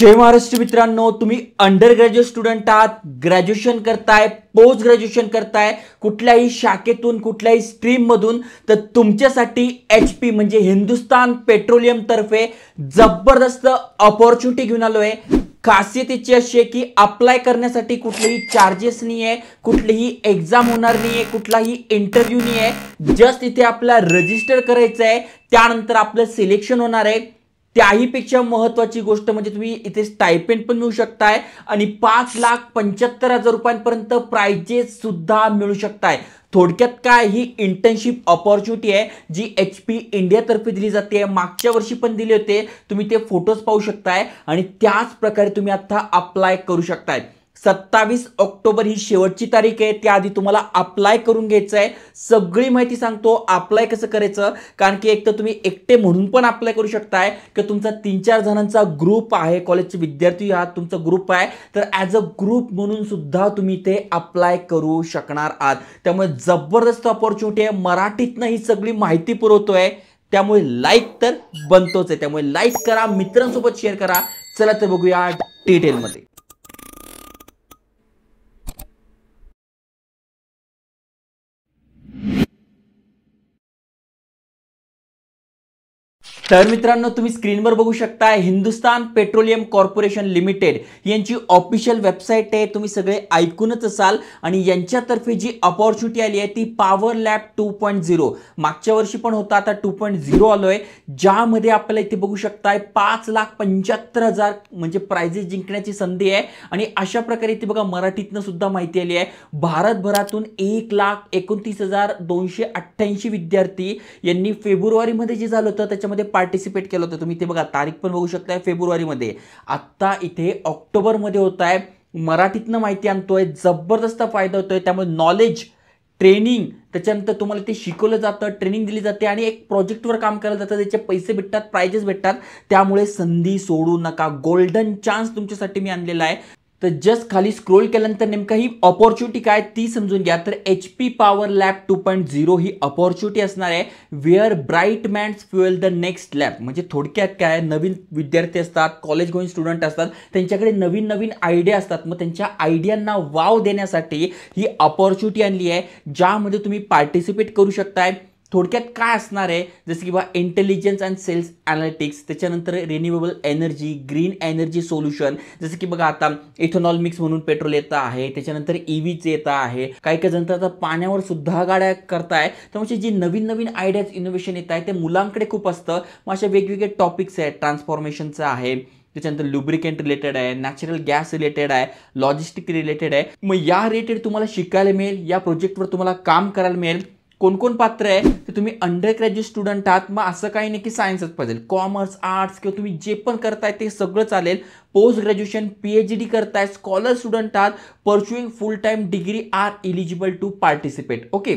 जय महाराष्ट्र मित्रांनो, तुम्ही under graduate student आहात, ग्रॅज्युएशन करताय, पोस्ट ग्रॅज्युएशन करताय, कुठल्याही शाखेतून कुठल्याही स्ट्रीम मधून, तर तुमच्यासाठी HP म्हणजे हिंदुस्तान पेट्रोलियम तर्फे जबरदस्त अपॉर्च्युनिटी घेऊन आलोय। खासियत याची अशी आहे की अप्लाय करण्यासाठी कुठलेही चार्जेस नाही आहे, कुठलीही एग्जाम होणार नाही आहे, कुठलाही इंटरव्ह्यू नाही आहे। जस्ट इथे आपल्याला रजिस्टर करायचं आहे, त्यानंतर आपलं सिलेक्शन होणार आहे। त्याही पेक्षा महत्त्वाची गोष्ट म्हणजे तुम्ही इथे स्टायपेंड पण मिळू शकताय आणि 5,75,000 रुपयांपर्यंत प्राइजेस सुद्धा मिळू शकताय। थोडक्यात काय, ही इंटर्नशिप अपॉर्च्युनिटी आहे जी HP इंडिया तर्फे दिली जाते। मागच्या वर्षी पण दिले होते, तुम्ही ते फोटोज पाहू शकताय आणि त्याच प्रकारे तुम्ही आता अप्लाय करू शकताय। 27 ऑक्टोबर ही शेवटची तारीख आहे, त्याआधी तुम्हाला अप्लाय करून घ्यायचं आहे। सगळी माहिती सांगतो अप्लाय कसं करायचं, कारण की एक तर तुम्ही एकटे म्हणून पण अप्लाय करू शकताय की तुमचा 3-4 जणांचा ग्रुप आहे, कॉलेजचे विद्यार्थी आहात, तुमचा ग्रुप आहे, तर ॲज अ ग्रुप म्हणून सुद्धा तुम्ही ते अप्लाय करू शकणार आहात। त्यामुळे जबरदस्त अपॉर्च्युनिटी आहे, मराठीतनं ही सगळी माहिती पुरवतोय, त्यामुळे लाईक तर बनतोच आहे। त्यामुळे लाईक करा, मित्रांसोबत शेअर करा। चला तर बघूया डिटेलमध्ये। तर मित्रांनो, तुम्ही स्क्रीनवर बघू शकता हिंदुस्तान पेट्रोलियम कॉर्पोरेशन लिमिटेड यांची ऑफिशियल वेबसाईट आहे, तुम्ही सगळे ऐकूनच असाल। आणि यांच्यातर्फे जी अपॉर्च्युनिटी आली आहे ती पॉवर लॅब 2.0, मागच्या वर्षी पण होता, आता 2.0 आलोय, ज्यामध्ये आपल्याला इथे बघू शकताय 5,75,000 म्हणजे प्राइजेस जिंकण्याची संधी आहे। आणि अशा प्रकारे इथे बघा मराठीतनं सुद्धा माहिती आली आहे, भारतभरातून 1,29,288 विद्यार्थी यांनी फेब्रुवारी मध्ये जे झालं होतं त्याच्यामध्ये पार्टिसिपेट केलं होतं। तुम्ही इथे बघा तारीख पण बघू शकताय, फेब्रुवारी मध्ये। आता इथे ऑक्टोबर मध्ये होत आहे, मराठीतनं माहिती आणतोय, जबरदस्त फायदा होतोय। त्यामुळे नॉलेज, ट्रेनिंग, त्याच्यानंतर तुम्हाला ते शिकवलं जातं, ट्रेनिंग दिली जाते आणि एक प्रोजेक्टवर काम केलं जातं, त्याचे पैसे भेटतात, प्राइजेस भेटतात। त्यामुळे संधी सोडू नका, गोल्डन चान्स तुमच्यासाठी मी आणलेला आहे। तर जस्ट खाली स्क्रोल केल्यानंतर नेमका ही अपॉर्च्युनिटी काय ती समजून घ्या। तर HP पॉवर लॅब 2.0 ही अपॉर्च्युनिटी असणार आहे, where bright minds fuel the next lab. म्हणजे थोडक्यात काय, नवीन विद्यार्थी असतात, कॉलेज गोईंग स्टुडंट असतात, त्यांच्याकडे नवीन नवीन आयडिया असतात, मग त्यांच्या आयडियांना वाव देण्यासाठी ही अपॉर्च्युनिटी आणली आहे, ज्यामध्ये तुम्ही पार्टिसिपेट करू शकताय। थोडक्यात काय असणार आहे, जसं की बा इंटेलिजन्स अँड सेल्स ॲनालिटिक्स, त्याच्यानंतर renewable energy, green energy solution, जसं की बघा आता इथेनॉल मिक्स म्हणून पेट्रोल येतं आहे, त्याच्यानंतर EVच येतं आहे, काही काही जण आता पाण्यावर सुद्धा गाड्या करताय। त्यामुळे जी नवीन नवीन आयडियाज इनोव्हेशन येत आहे ते मुलांकडे खूप असतं। मग अशा वेगवेगळे टॉपिक्स आहेत, ट्रान्सफॉर्मेशनचं आहे, त्याच्यानंतर लुब्रिकेंट रिलेटेड आहे, नॅचरल गॅस रिलेटेड आहे, लॉजिस्टिक रिलेटेड आहे। मग या रिलेटेड तुम्हाला शिकायला मिळेल, या प्रोजेक्टवर तुम्हाला काम करायला मिळेल। कोण कोण पात्र आहे, तर तुम्ही अंडर ग्रॅज्युएट स्टुडंट आहात, मग असं काही नाही की सायन्सच पाहिजे, कॉमर्स, आर्ट्स किंवा तुम्ही जे पण करताय ते सगळं चालेल। पोस्ट ग्रॅज्युएशन, PhD करताय, स्कॉलर स्टुडंट आहात, pursuing full time degree are eligible to participate. Okay,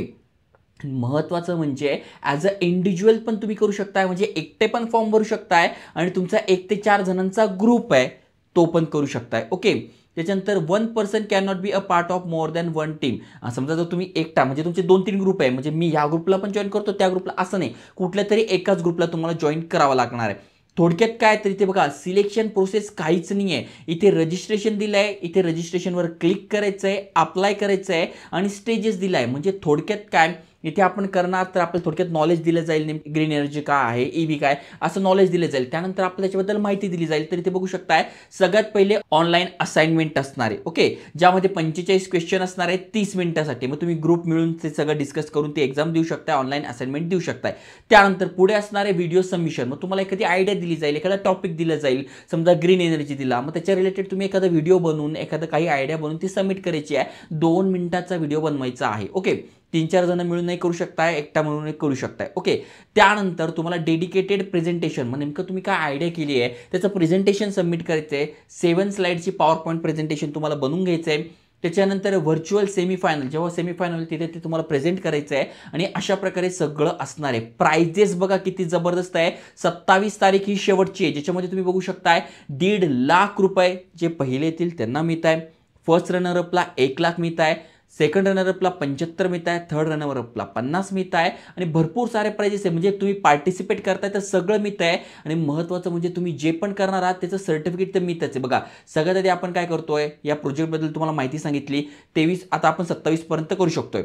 महत्त्वाचं म्हणजे ॲज अ इंडिव्हिज्युअल पण तुम्ही करू शकताय, म्हणजे एकटे पण फॉर्म भरू शकताय आणि तुमचा 1 ते 4 जणांचा ग्रुप आहे तो पण करू शकताय। ओके, त्याच्यानंतर 1 person can not be a part of more than 1 team. समजा जर तुम्ही एकटा, म्हणजे तुमचे 2-3 ग्रुप आहे, म्हणजे मी या ग्रुपला पण जॉईन करतो, त्या ग्रुपला, असं नाही, कुठल्या तरी एकाच ग्रुपला तुम्हाला जॉईन करावं लागणार आहे। थोडक्यात काय, तर इथे बघा सिलेक्शन प्रोसेस काहीच नाही आहे, इथे रजिस्ट्रेशन दिलं आहे, इथे रजिस्ट्रेशनवर क्लिक करायचं आहे, अप्लाय करायचं आहे आणि स्टेजेस दिला आहे। म्हणजे थोडक्यात काय, इथे आपण करणार तर आपल्याला थोडक्यात नॉलेज दिलं जाईल, नेमकी ग्रीन एनर्जी काय आहे, EV काय, असं नॉलेज दिलं जाईल। त्यानंतर आपल्याला त्याच्याबद्दल माहिती दिली जाईल। तर इथे बघू शकताय सगळ्यात पहिले ऑनलाईन असाइनमेंट असणार आहे, ओके, ज्यामध्ये 45 क्वेश्चन असणार आहे 30 मिनिटासाठी। मग तुम्ही ग्रुप मिळून ते सगळं डिस्कस करून ती एक्झाम देऊ शकताय, ऑनलाईन असाइनमेंट देऊ शकताय। त्यानंतर पुढे असणारे व्हिडिओ सबमिशन, मग तुम्हाला एखादी आयडिया दिली जाईल, एखादा टॉपिक दिला जाईल, समजा ग्रीन एनर्जी दिला, मग त्याच्या रिलेटेड तुम्ही एखादा व्हिडिओ बनवून, एखादा काही आयडिया बनवून ती सबमिट करायची आहे। 2 मिनिटाचा व्हिडिओ बनवायचा आहे। ओके, 3-4 जण मिळून नाही करू शकताय, एकटा म्हणून करू शकताय। ओके, त्यानंतर तुम्हाला डेडिकेटेड प्रेझेंटेशन, म्हणजे नेमकं तुम्ही काय आयडिया केली आहे त्याचं प्रेझेंटेशन सबमिट करायचं आहे। 7 स्लाइडची पॉवर पॉईंट प्रेझेंटेशन तुम्हाला बनवून घ्यायचं आहे। त्याच्यानंतर व्हर्च्युअल सेमीफायनल, जेव्हा सेमीफायनल तिथे ते तुम्हाला प्रेझेंट करायचं आहे आणि अशा प्रकारे सगळं असणार आहे। प्राइजेस बघा किती जबरदस्त आहे, 27 तारीख ही शेवटची आहे, ज्याच्यामध्ये तुम्ही बघू शकताय 1.5 लाख रुपये जे पहिले येतील त्यांना मिळत आहे, फर्स्ट रनरअपला 1 लाख मिळत आहे, सेकंड रनरअपला 75 मिळत आहे, थर्ड रनरअपला 50 मिळत आहे आणि भरपूर सारे प्राइजेस आहे. म्हणजे तुम्ही पार्टिसिपेट करताय तर सगळं मिळत आहे आणि महत्त्वाचं म्हणजे तुम्ही जे पण करणार आहात त्याचं सर्टिफिकेट तर मिळतच आहे. बघा सगळ्यात आधी आपण काय करतोय, या प्रोजेक्टबद्दल तुम्हाला माहिती सांगितली. 23 आता आपण 27 पर्यंत करू शकतोय.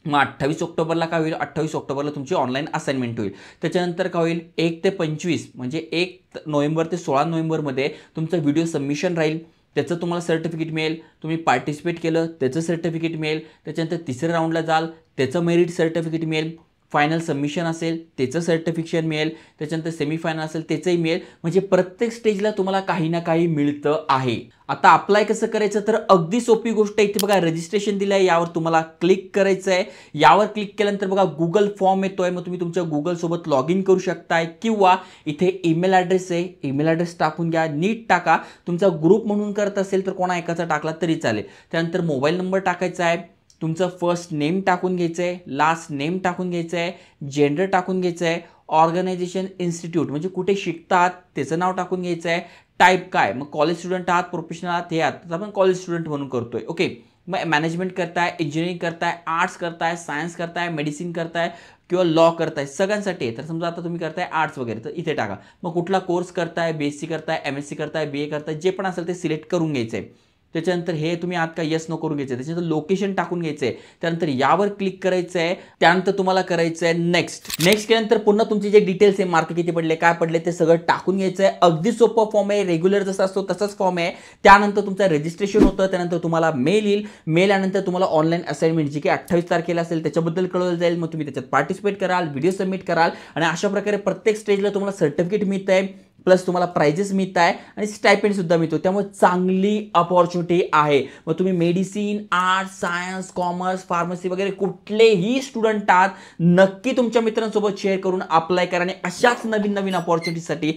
मग 28 ऑक्टोबरला काय होईल, 28 ऑक्टोबरला तुमची ऑनलाईन असाइनमेंट होईल. त्याच्यानंतर काय होईल, 1 ते 25 म्हणजे 1 नोव्हेंबर ते 16 नोव्हेंबरमध्ये तुमचं व्हिडिओ सबमिशन राहील. त्याचं तुम्हाला सर्टिफिकेट मिळेल. तुम्ही पार्टिसिपेट केलं त्याचं सर्टिफिकेट मिळेल. त्याच्यानंतर तिसऱ्या राऊंडला जाल त्याचं मेरिट सर्टिफिकेट मिळेल. फायनल सबमिशन असेल त्याचं सर्टिफिकेशन मिळेल. त्याच्यानंतर सेमीफायनल असेल त्याचंही मिळेल. म्हणजे प्रत्येक स्टेजला तुम्हाला काही ना काही मिळतं आहे. आता अप्लाय कसं करायचं, तर अगदी सोपी गोष्ट आहे. इथे बघा रजिस्ट्रेशन दिलं आहे, यावर तुम्हाला क्लिक करायचं आहे. यावर क्लिक केल्यानंतर बघा गुगल फॉर्म येतोय. मग तुम्ही तुमच्या गुगल सोबत लॉग इन करू शकताय किंवा इथे ईमेल ॲड्रेस आहे, ईमेल ॲड्रेस टाकून घ्या. नीट टाका. तुमचा ग्रुप म्हणून करत असेल तर कोणा एकाचा टाकला तरी चालेल. त्यानंतर मोबाईल नंबर टाकायचा आहे. तुमचं फर्स्ट नेम टाकून घ्यायचं आहे, लास्ट नेम टाकून घ्यायचं आहे, जेंडर टाकून घ्यायचं आहे, ऑर्गनायझेशन इन्स्टिट्यूट म्हणजे कुठे शिकतात त्याचं नाव टाकून घ्यायचं आहे. टाईप काय, मग कॉलेज स्टुडंट आहात, प्रोफेशनल आहात, हे आहात तर आपण कॉलेज स्टुडंट म्हणून करतोय. ओके. मग मॅनेजमेंट करताय, इंजिनिअरिंग करताय, आर्ट्स करताय, सायन्स करताय, मेडिसिन करताय किंवा लॉ करताय, सगळ्यांसाठी आहे. तर समजा आता तुम्ही करताय आर्ट्स वगैरे तर इथे टाका. मग कुठला कोर्स करताय, BSc करताय, MSc करताय, BA करताय, जे पण असेल ते सिलेक्ट करून घ्यायचं आहे. त्याच्यानंतर हे तुम्ही आत का येस नो करून घ्यायचं आहे. त्याच्यानंतर लोकेशन टाकून घ्यायचं आहे. त्यानंतर यावर क्लिक करायचं आहे. त्यानंतर तुम्हाला करायचं आहे नेक्स्ट. नेक्स्ट केल्यानंतर पुन्हा तुमचे जे डिटेल्स आहे, मार्क किती पडले, काय पडले ते सगळं टाकून घ्यायचं आहे. अगदी सोपं फॉर्म आहे, रेग्युलर जसा असतो तसाच फॉर्म आहे. त्यानंतर तुमचं रजिस्ट्रेशन होतं. त्यानंतर तुम्हाला मेल येईल. मेल आल्यानंतर तुम्हाला ऑनलाईन असाइनमेंट जी की 28 तारखेला असेल त्याच्याबद्दल कळवलं जाईल. मग तुम्ही त्याच्यात पार्टिसिपेट कराल, व्हिडिओ सबमिट कराल आणि अशा प्रकारे प्रत्येक स्टेजला तुम्हाला सर्टिफिकेट मिळतं आहे, प्लस तुम्हाला प्राइजेस मिळत आहे आणि स्टायपेंड सुद्धा मिळतो. त्यामुळे चांगली अपॉर्च्युनिटी आहे. मग तुम्ही medicine, arts, science, commerce, pharmacy वगैरे कुठलेही स्टुडंट आहात, नक्की तुमच्या मित्रांसोबत शेअर करून अप्लाय करा आणि अशाच नवीन नवीन अपॉर्च्युनिटीसाठी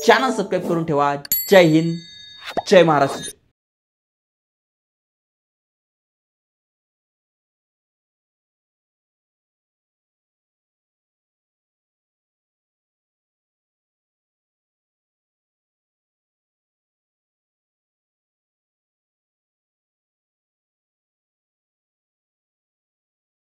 चॅनल सबस्क्राईब करून ठेवा. जय हिंद, जय महाराष्ट्र.